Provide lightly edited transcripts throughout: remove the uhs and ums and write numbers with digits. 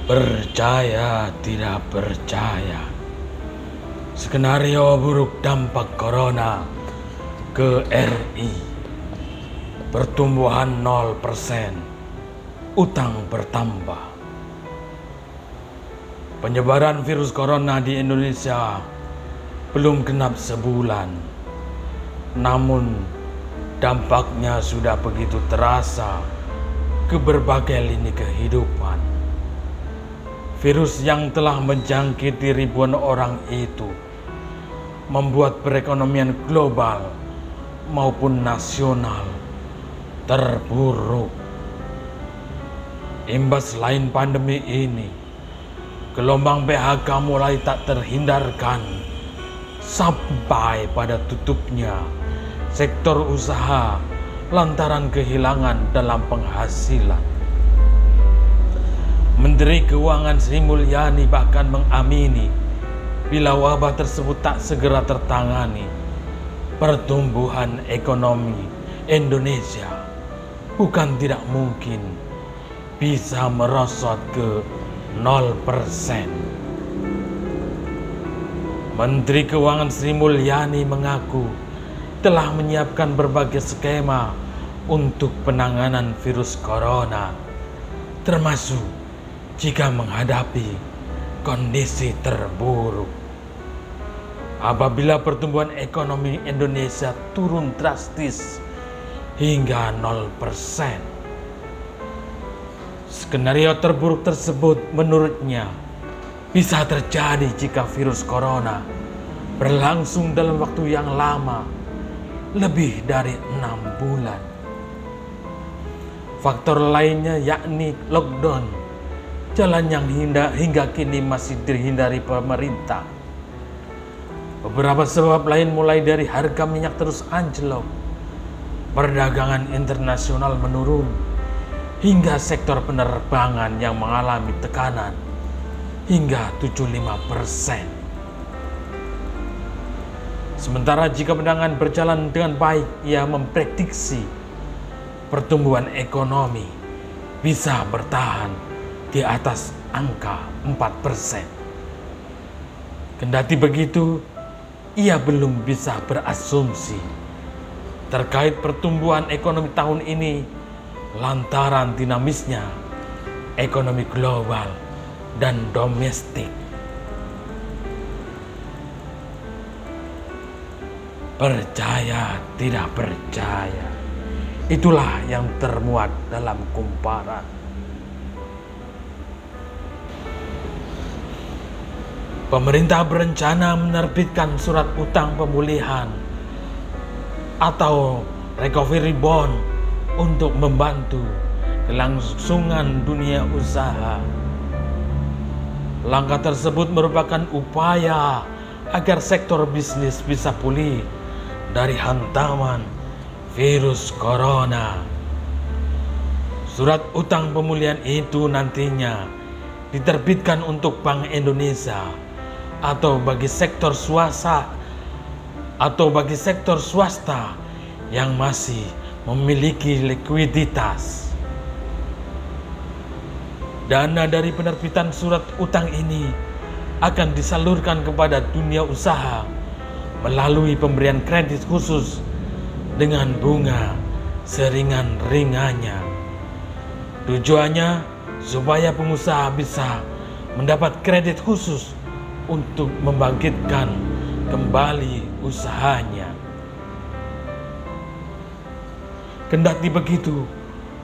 Percaya tidak percaya, skenario buruk dampak corona ke RI. Pertumbuhan 0%, utang bertambah. Penyebaran virus corona di Indonesia belum genap sebulan, namun dampaknya sudah begitu terasa ke berbagai lini kehidupan. Virus yang telah menjangkiti ribuan orang itu membuat perekonomian global maupun nasional terpuruk. Imbas lain pandemi ini, gelombang PHK mulai tak terhindarkan sampai pada tutupnya sektor usaha lantaran kehilangan dalam penghasilan. Menteri Keuangan Sri Mulyani bahkan mengamini bila wabah tersebut tak segera tertangani, pertumbuhan ekonomi Indonesia bukan tidak mungkin bisa merosot ke 0%. Menteri Keuangan Sri Mulyani mengaku telah menyiapkan berbagai skema untuk penanganan virus corona, termasuk jika menghadapi kondisi terburuk. Apabila pertumbuhan ekonomi Indonesia turun drastis hingga 0%. Skenario terburuk tersebut menurutnya bisa terjadi jika virus corona berlangsung dalam waktu yang lama, lebih dari 6 bulan. Faktor lainnya yakni lockdown, jalan yang hingga kini masih dihindari pemerintah. Beberapa sebab lain mulai dari harga minyak terus anjlok, perdagangan internasional menurun, hingga sektor penerbangan yang mengalami tekanan hingga 75%. Sementara jika penanganan berjalan dengan baik, ia memprediksi pertumbuhan ekonomi bisa bertahan di atas angka 4%. Kendati begitu, ia belum bisa berasumsi terkait pertumbuhan ekonomi tahun ini lantaran dinamisnya ekonomi global dan domestik. Percaya tidak percaya, itulah yang termuat dalam kumparan. Pemerintah berencana menerbitkan surat utang pemulihan atau recovery bond untuk membantu kelangsungan dunia usaha. Langkah tersebut merupakan upaya agar sektor bisnis bisa pulih dari hantaman virus corona. Surat utang pemulihan itu nantinya diterbitkan untuk Bank Indonesia atau bagi sektor swasta yang masih memiliki likuiditas. Dana dari penerbitan surat utang ini akan disalurkan kepada dunia usaha melalui pemberian kredit khusus dengan bunga seringan-ringannya. Tujuannya supaya pengusaha bisa mendapat kredit khusus untuk membangkitkan kembali usahanya. Kendati begitu,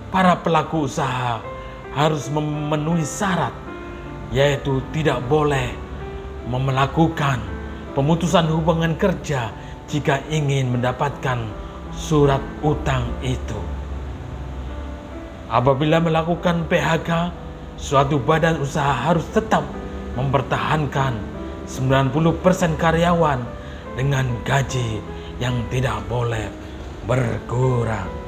para pelaku usaha harus memenuhi syarat, yaitu tidak boleh melakukan pemutusan hubungan kerja jika ingin mendapatkan surat utang itu. Apabila melakukan PHK, suatu badan usaha harus tetap mempertahankan 90% karyawan dengan gaji yang tidak boleh berkurang.